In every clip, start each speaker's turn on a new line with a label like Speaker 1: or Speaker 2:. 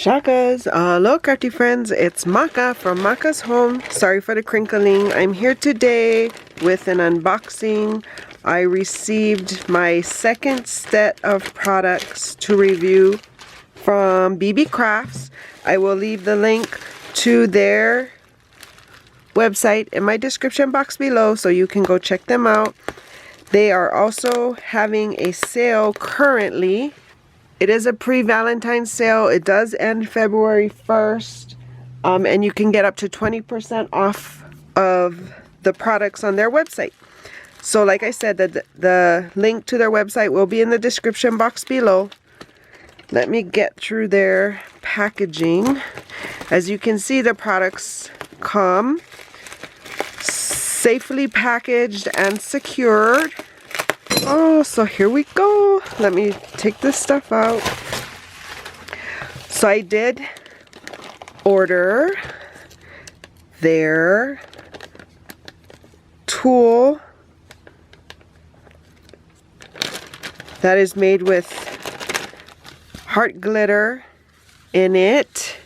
Speaker 1: Shakas, hello crafty friends, it's Maka from Makaz Home. Sorry for the crinkling. I'm here today with an unboxing. I received my second set of products to review from BeebeeCraft. I will leave the link to their website in my description box below so you can go check them out. They are also having a sale currently. It is a pre-Valentine's sale. It does end February 1st. And you can get up to 20% off of the products on their website. So like I said, the link to their website will be in the description box below. Let me get through their packaging. As you can see, the products come safely packaged and secured. Oh, so here we go. Let me take this stuff out. So I did order their tulle that is made with heart glitter in it.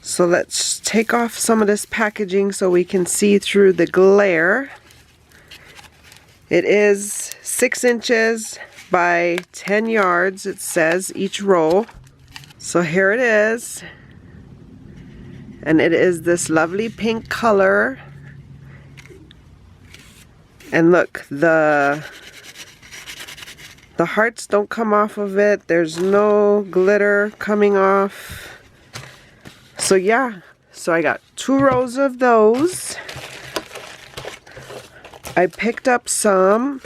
Speaker 1: So let's take off some of this packaging so we can see through the glare. It is 6 inches by 10 yards, it says, each roll. So here it is. And it is this lovely pink color. And look, the hearts don't come off of it. There's no glitter coming off. So yeah, so I got 2 rows of those. I picked up some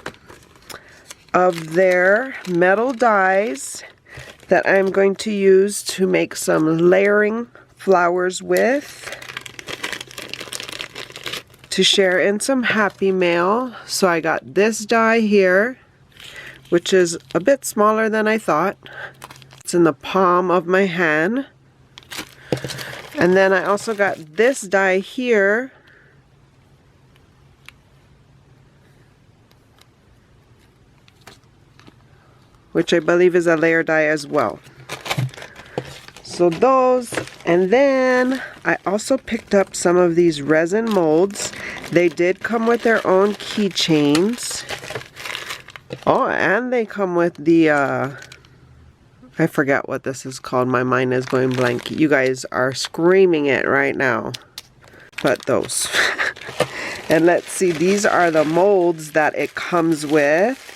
Speaker 1: of their metal dies that I'm going to use to make some layering flowers with to share in some happy mail. So I got this die here, which is a bit smaller than I thought. It's in the palm of my hand. And then I also got this die here, which I believe is a layer die as well. So those, and then I also picked up some of these resin molds. They did come with their own keychains. Oh, and they come with the, I forget what this is called. My mind is going blank. You guys are screaming it right now. But those. And let's see, these are the molds that it comes with.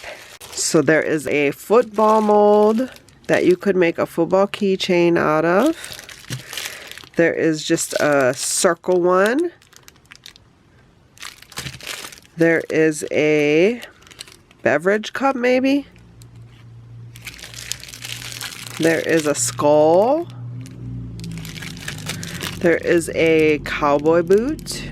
Speaker 1: So there is a football mold that you could make a football keychain out of. There is just a circle one. There is a beverage cup maybe. There is a skull. There is a cowboy boot.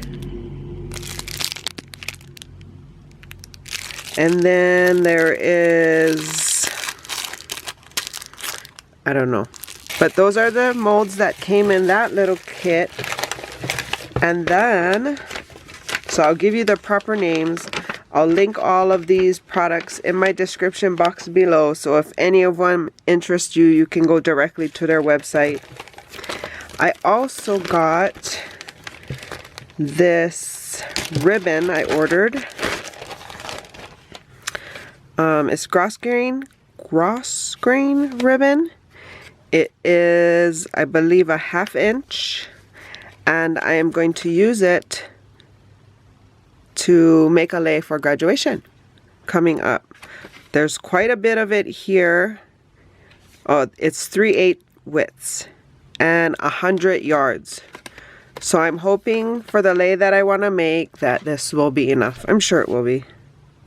Speaker 1: And then there is, I don't know. But those are the molds that came in that little kit. And then, so I'll give you the proper names. I'll link all of these products in my description box below. So if any of them interest you, you can go directly to their website. I also got this ribbon I ordered. It's gross grain ribbon. It is, I believe, a 1/2 inch, and I am going to use it to make a lei for graduation coming up. There's quite a bit of it here. Oh, it's 3/8 widths and 100 yards. So I'm hoping for the lei that I want to make that this will be enough. I'm sure it will be.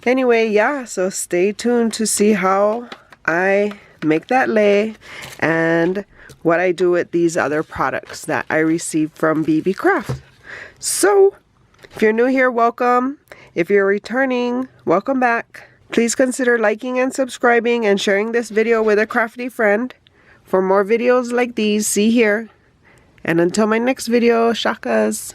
Speaker 1: Anyway, yeah, so stay tuned to see how I make that lei and what I do with these other products that I received from BeebeeCraft. So, if you're new here, welcome. If you're returning, welcome back. Please consider liking and subscribing and sharing this video with a crafty friend. For more videos like these, see here. And until my next video, shakas.